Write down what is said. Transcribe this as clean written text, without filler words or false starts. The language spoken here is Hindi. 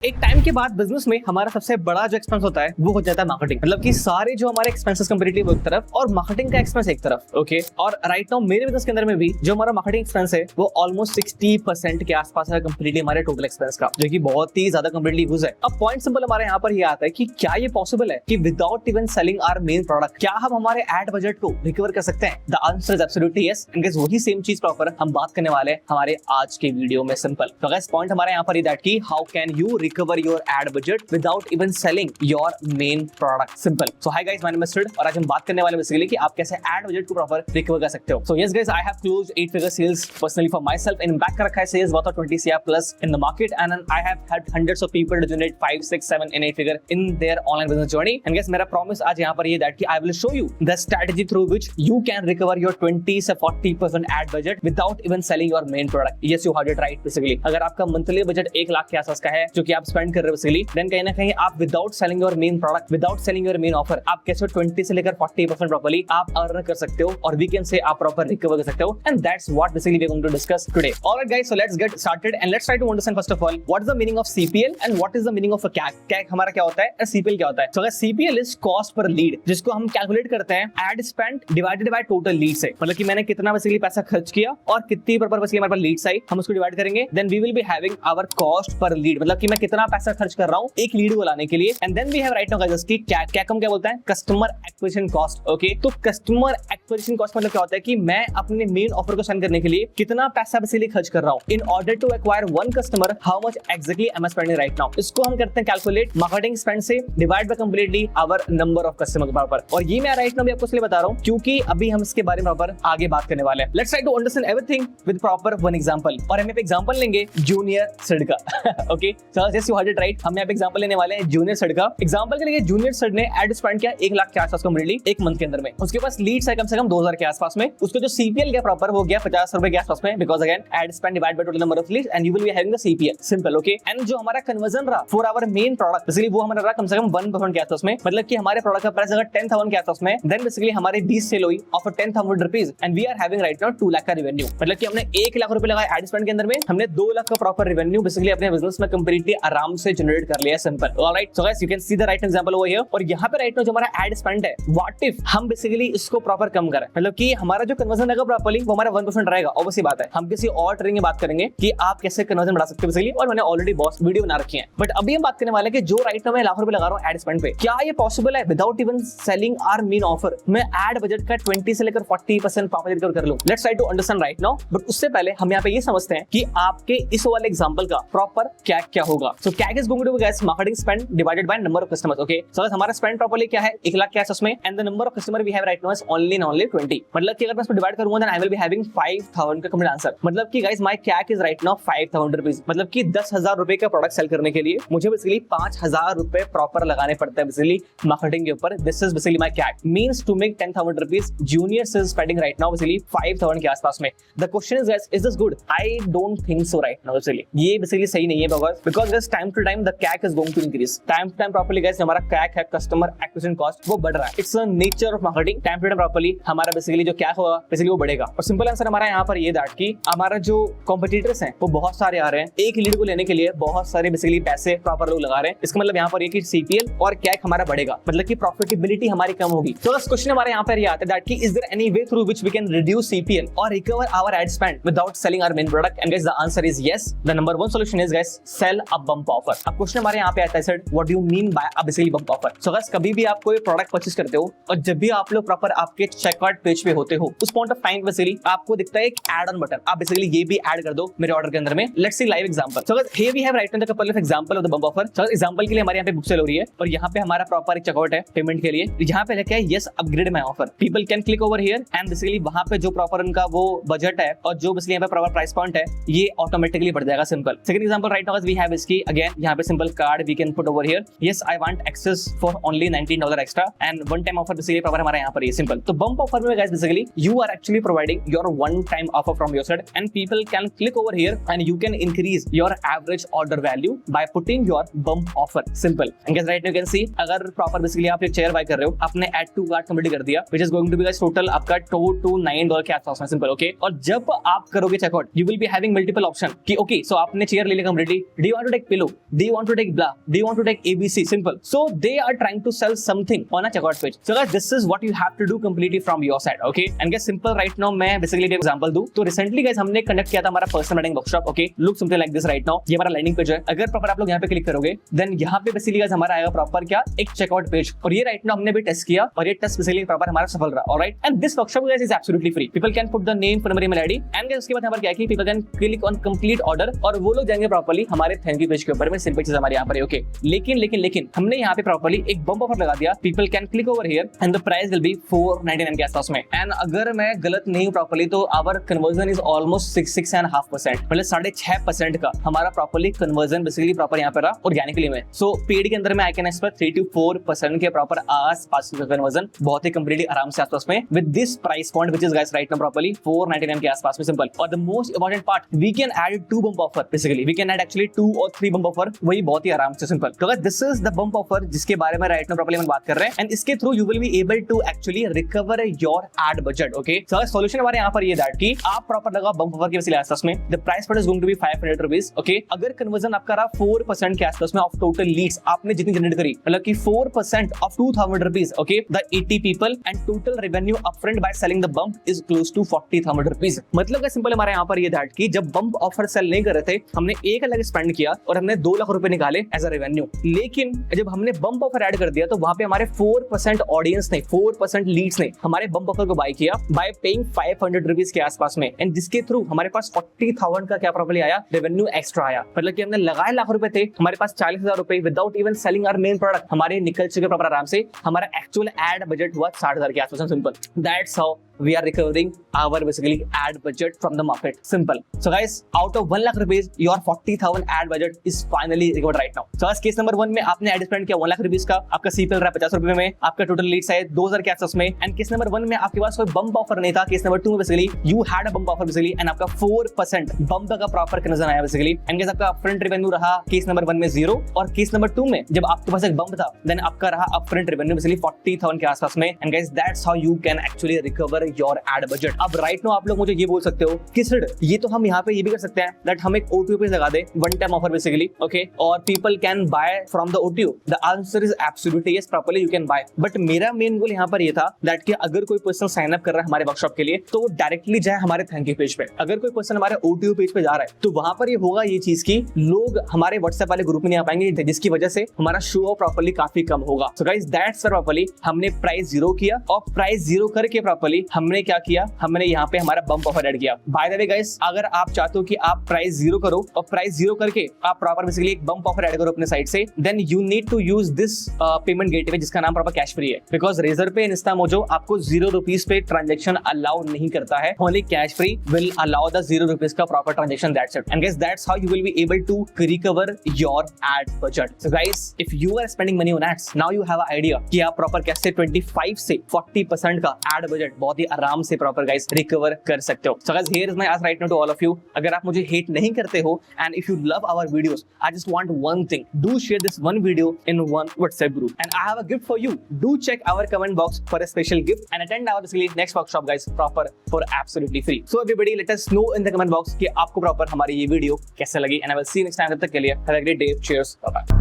एक टाइम के बाद बिजनेस में हमारा सबसे बड़ा जो एक्सपेंस होता है वो हो जाता है मार्केटिंग। मतलब कि सारे जो हमारे एक्सपेंसेस कंपैरेटिव एक तरफ और मार्केटिंग का एक्सपेंस एक तरफ। ओके, और राइट नाउ मेरे बिजनेस के अंदर में भी जो हमारा मार्केटिंग एक्सपेंस है वो ऑलमोस्ट 60% के आसपास है कंप्लीटली हमारे टोटल एक्सपेंस का, जो कि बहुत ही ज्यादा कंप्लीटली यूज है। अब पॉइंट सिंपल हमारे यहाँ पर ये आता है कि क्या ये पॉसिबल है कि without even selling our main product क्या हम हमारे एड बजट को रिकवर कर सकते हैं? The answer is absolutely yes. And guys वही सेम चीज प्रॉपर हम बात करने वाले हैं हमारे आज के वीडियो में। सिंपल तो गाइस पॉइंट हमारे यहाँ पर ये दैट कि how can you recover your ad budget without even selling your main product. Simple. So hi guys, my name is Sid और आज हम बात करने वाले बेसिकली कि आप कैसे एड बजट को प्रॉपर रिकवर कर सकते हो। So yes guys, I have closed 8 figure sales personally for myself in back कर रखा है sales worth 20 CR plus in the market and I have helped hundreds of people to generate 5 6 7 and 8 figure in their online business journey. And guys मेरा प्रॉमिस आज यहाँ पर ये दैट कि I will show you the strategy through which you can recover your 20 से 40% add budget without even selling your main product. Yes, you heard it right. Basically अगर आपका मंथली बजट 1 लाख के आसपास का है जो कि आप स्पेंड कर रहे हो बेसिकली, देन कहीं ना कहीं आप without selling your main product, without selling your main offer, आप कैसे 20 से लेकर 40% प्रॉपर्ली आप अर्न कर सकते हो और वीकेंड से आप प्रॉपर रिकवर कर सकते हो। And that's what basically we are going to discuss today. Alright guys, so let's get started and let's try to understand first of all what is the meaning of CPL and what is the meaning of a CAC। CAC हमारा क्या होता है और CPL क्या होता है? So guys CPL is cost per lead, जिसको हम कैलकुलेट करते हैं ad spend divided by total lead से। मतलब कि मैंने कितना बेसिकली पैसा खर्च किया और कितनी प्रॉपर बेसिकली हमारे पास लीड्स आई, हम उसको डिवाइड करेंगे, then we will be having our cost per lead. मतलब कि मैं कितना पैसा खर्च कर रहा हूं एक लीड को लाने के लिए। And then we have right now guys की CAC हम क्या बोलते हैं? Customer acquisition cost. ओके, तो कस्टमर एक्विजिशन कॉस्ट मतलब क्या होता है कि मैं अपने मेन ऑफर को सेंड करने के लिए कितना पैसा बेसिकली खर्च कर रहा हूं in order to acquire one customer, how much exactly am I spending right now. इसको हम करते हैं कैलकुलेट मार्केटिंग स्पेंड से divide by completely our number of customer के बराबर। और ये मैं राइट नाउ भी आपको इसलिए बता रहा हूं क्योंकि अभी हम इसके बारे में प्रॉपर आगे बात करने वाले हैं। Let's try to understand everything with proper one example. और हम यहाँ पे एग्जांपल लेंगे जूनियर सिड का। Okay, so just you heard it right, हम यहाँ पे एग्जांपल लेने वाले हैं जूनियर सिड का। एग्जांपल के लिए जूनियर सिड ने एड स्पेंड किया 1 लाख के आसपास कंप्लीटली एक मंथ के अंदर में। उसके पास लीड्स है कम से कम 2000 के आसपास में। उसका जो CPL गया प्रॉपर हो गया 50 रुपए के आसपास में, because again ad spend divide by total number of leads and you will be having the CPL। Simple. Okay, and जो हमारा कन्वर्जन रहा for our main product basically वो हमारा रहा कम से कम 1% के आसपास में। मतलब कि हमारे प्रोडक्ट का प्राइस अगर 10,000 के आसपास में, देन बेसिकली हमारे 20 सेल हुई of 10,000 rupees and we are having right now 2 lakh का रेवेन्यू। मतलब कि हमने 1 लाख रुपए लगाया एड स्पेंड के अंदर में, हमने 2 लाख का प्रॉपर रेवेन्यू बेसिकली अपने बिजनेस में कंप्लीटली आराम से जनरेट कर लिया। Simple. Alright, so guys you can see the right example over here. और यहाँ पे राइट नाउ जो हमारा एड स्पेंड है, व्हाट इफ हम बेसिकली इसको प्रॉपर कम करें? मतलब कि हमारा जो कन्वर्जन रहेगा प्रॉपर्ली वो हमारा 1% रहेगा। ऑब्वियसली बात है, हम किसी और ट्रेनिंग में बात करेंगे कि आप कैसे कन्वर्जन बढ़ा सकते हो बेसिकली, और मैंने ऑलरेडी बॉस वीडियो बना रखी है। बट अभी हम बात करने वाले हैं कि जो राइट नाउ मैं लाख रुपए लगा रहा हूं एड स्पेंड पे, क्या ये पॉसिबल है without even selling our main offer मैं एड बजट का 20 से लेकर 40% प्रॉपर रिकवर कर लूं? Let's try to understand right now. But उससे पहले हम यहाँ पे ये समझते हैं कि आपके इस वाले एग्जांपल का प्रॉपर क्या होगा। So CAC is going to be guys marketing spend divided by number of customers. Okay, so हमारा स्पेंड प्रॉपर्ली क्या है 1 लाख के आसपास में, and the number of customer we have right now is only 20। मतलब कि अगर मैं इसको डिवाइड करूंगा then I will be having 5000 का कंप्लीट आंसर। मतलब कि guys my CAC is right now 5000 rupees. मतलब कि 10,000 रुपए का प्रोडक्ट सेल करने के लिए मुझे बेसिकली 5000 रुपए प्रॉपर लगाने पड़ते हैं बेसिकली मार्केटिंग के ऊपर। This is basically my CAC means to make 10,000 rupees junior is spending right now basically 5000 के आसपास में। The question is guys, is this good? I don't think so right now. Basically ये बेसिकली सही नहीं है because guys time to time the CAC is going to increase. Time to time properly guys हमारा CAC है कस्टमर एक्विजिशन कॉस्ट वो बढ़ रहा है। It's a nature of marketing. Time to time properly हमारा बेसिकली जो CAC होगा बेसिकली वो बढ़ेगा। और सिंपल आंसर हमारा यहाँ पर ये दैट कि हमारा जो कॉम्पिटिटर्स हैं वो बहुत सारे आ रहे हैं, एक लीड को लेने के लिए बहुत सारे बेसिकली पैसे प्रॉपर लोग लगा रहे हैं। इसका मतलब यहाँ पर ये कि CPL और CAC हमारा बढ़ेगा, मतलब कि प्रॉफिटेबिलिटी हमारी कम होगी। तो इस क्वेश्चन हमारे यहाँ पर ये आता है दैट कि is there any way through which we can reduce CPL और recover our ad spend without selling our main product? And guys the answer is yes. The number 1 solution is guys sell a bump offer. अब क्वेश्चन हमारे यहाँ पे आता है sir what do you mean by a basically bump offer? So guys कभी भी आप कोई प्रोडक्ट परचेज करते हो और जब भी आप लोग प्रॉपर आपके चेकआउट पेज पे होते हो उस पॉइंट ऑफ टाइम बेसिकली आपको दिखता है एक ऐड ऑन बटन, आप बेसिकली ये भी ऐड कर दो मेरे ऑर्डर के अंदर में। Let's see live example. So guys here we have right now the couple of example of the bump offer. So example के लिए हमारे यहाँ पे बुक सेल हो रही है और यहाँ पे हमारा प्रॉपर एक चेकआउट है पेमेंट के लिए। यहाँ पे लिखा है yes upgrade my offer, people can click over here and basically वहां पे जो प्रॉपर उनका वो बजट है और जो बेसिकली यहाँ पे प्रॉपर प्राइस पॉइंट है ये ऑटोमेटिकली बढ़ जाएगा। Simple. Second example right now we have इसकी अगेन यहाँ पे simple card we can put over here yes I want access for only $19 extra and one time offer basically proper हमारे यहाँ पर ये सिंपल। तो बम्प ऑफर में guys basically you are actually providing your one time offer from your side and people can click over here and you can increase your average order value by putting your bump offer. Simple. And guys right now you can see अगर प्रॉपर बेसिकली आप एक चेयर बाय कर रहे हो, आपने ऐड टू कार्ट कंप्लीट कर दिया which is going to be guys total आपका $2 to $9 के आसपास में। सिंपल। ओके, और जब आप करोगे checkout you will be having multiple option कि ओके सो आपने चेयर ले लिया completely, do you want to take pillow? Do you want to take blah? Do you want to take ABC? Simple. So they are trying to sell something on a checkout page. So guys, this is what you have to do completely from your side. Okay? And guys, simple right now. मैं basically एक example दूं तो recently guys हमने conduct किया था हमारा personal branding workshop. Okay? Look something like this right now. ये हमारा landing page है. अगर proper आप लोग यहाँ पे click करोगे, then यहाँ पे basically guys हमारा आएगा proper क्या एक checkout page. और ये right now हमने भी test किया और ये test basically proper हमारा सफल रहा. Alright? And this workshop guys is absolutely free. People can put the name, phone number, email ID. And guys उसके बाद यहाँ पर क्या है कि people can click on complete order और वो लोग जाएंगे प्रॉपर्ली हमारे थैंक यू पेज के ऊपर में सिंपल चीज हमारे यहाँ पर है. ओके लेकिन हमने यहाँ पे प्रॉपर्ली एक बम्प ऑफर लगा दिया. People can click over here and the price will be 499 के आसपास में. एंड अगर मैं गलत नहीं हूँ प्रॉपर्ली तो आवर कन्वर्जन इज ऑलमोस्ट 6.5%, मतलब 6.5% का हमारा प्रॉपर्ली कन्वर्जन बेसिकली प्रॉपर यहाँ पर रहा ऑर्गेनिकली में. सो पेड के अंदर में आई कैन एक्सपेक्ट 3 to 4% के प्रॉपर आस पास का कन्वर्जन बहुत ही कंप्लीटली आराम से आसपास में with this price point which is guys right now properly 499 के आसपास में. सिंपल. और the most important part we can add 2 bump offer. Basically we can add actually 2 or 3 bump offer, वही बहुत ही आराम से. सिंपल. तो this is the bump offer जिसके बारे में राइट नाउ प्रॉपर्ली हम बात कर रहे हैं एंड इसके through you will be able to actually recover your ad budget. Okay so solution हमारे यहाँ पर ये दैट कि आप प्रॉपर लगा बम्प ऑफर के वसीले आसपास में the price point is going to be 500 rupees. Okay अगर कन्वर्जन आपका रहा 4% के आसपास में ऑफ टोटल लीड्स आपने जितनी जनरेट करी, मतलब कि 4% of 2000 rupees. Okay the 80 people and total revenue upfront by selling the bump is close to 40,000 rupees. मतलब सिंपल हमारे यहाँ पर ये दैट कि जब बम्प ऑफर सेल नहीं कर रहे थे हमने 1 लाख स्पेंड किया और हमने 2 लाख रुपए निकाले एज अ रेवेन्यू. लेकिन जब हमने बम्प ऑफर ऐड कर दिया तो वहां पे हमारे 4% ऑडियंस ने 4% लीड्स ने हमारे बम्प ऑफर को बाय किया बाय पेइंग 500 रुपीस के आसपास में एंड जिसके थ्रू हमारे पास 40,000 का क्या प्रॉपर्ली आया रेवेन्यू एक्स्ट्रा आया. मतलब कि हमने लगाए लाख रुपए थे, हमारे पास 40,000 रुपए without even selling our main product हमारे निकल चुके प्रॉपर आराम से. हमारा एक्चुअल एड बजट हुआ 60,000 के आसपास. Simple. That's how we are recovering our basically ad budget from the market. Simple. So guys, out of 1 lakh rupees, your 40,000 ad budget is finally recovered right now. So as case number 1 में आपने ad spend किया 1 लाख रुपीस का, आपका CPL रहा 50 रुपए में, आपका टोटल लीड्स आए 2000 के आसपास में. एंड केस नंबर 1 में आपके पास कोई बम्प ऑफर नहीं था. केस नंबर 2 में basically you had a bump offer basically and आपका 4% बम्प का प्रॉपर कन्वर्जन आया बेसिकली. एंड केस आपका अपफ्रंट रेवेन्यू रहा केस नंबर 1 में 0 और केस नंबर 2 में जब आपके पास एक बम्प था देन आपका रहा अपफ्रंट रेवेन्यू बेसिकली 40,000 के आसपास में. And guys that's how you can actually recover your ad budget. अब राइट नाउ आप लोग मुझे ये बोल सकते हो कि सर ये तो हम यहाँ पे ये भी कर सकते हैं दैट हम एक O2 पेज लगा दे one time offer basically. Okay और people can buy from the O2. The answer is absolutely yes, properly you can buy. But मेरा मेन गोल यहाँ पर ये था दैट कि अगर कोई पर्सन साइन अप कर रहा है हमारे वर्कशॉप के लिए तो वो डायरेक्टली जाए हमारे थैंक यू पेज पे. अगर कोई पर्सन हमारे O2 पेज पे जा रहा है तो वहां पर ये होगा ये चीज की लोग हमारे व्हाट्सएप वाले ग्रुप में नहीं आ पाएंगे जिसकी वजह से हमारा शो ऑफ प्रॉपर्ली काफी कम होगा. सो गाइस दैट्स प्रॉपर्ली हमने प्राइस 0 किया और प्राइस 0 करके प्रॉपर्ली हमने क्या किया, हमने यहाँ पे हमारा बम्प ऑफर ऐड किया. बाय द वे गाइस अगर आप चाहते हो कि आप प्राइस 0 करो और प्राइस 0 करके आप प्रॉपर बेसिकली एक बम्प ऑफर ऐड करो अपने साइड से then you need to use this payment gateway जिसका नाम प्रॉपर कैश फ्री है. Because Razorpay Instamojo आपको 0 रुपीस पे ट्रांजेक्शन अलाउ नहीं करता है. Only Cashfree will allow the 0 rupees का proper transaction. That's it. And guys that's how you will be able to recover your ad budget. So guys if you are spending money on ads now you have a idea कि आप प्रॉपर कैसे 25 से 40% का एड बजट बहुत ही आराम से प्रॉपर गाइस रिकवर कर सकते हो. So guys, here is my ask right now to all of you. अगर आप मुझे hate नहीं करते हो and if you love our videos, I just want one thing. Do share this one video in one WhatsApp group. And I have a gift for you. Do check our comment box for a special gift and attend our basically next workshop guys proper for absolutely free. So everybody let us know in the comment box कि आपको proper हमारी ये वीडियो कैसे लगी and I will see you next time. तब तक के लिए have a great day. Cheers. Bye bye.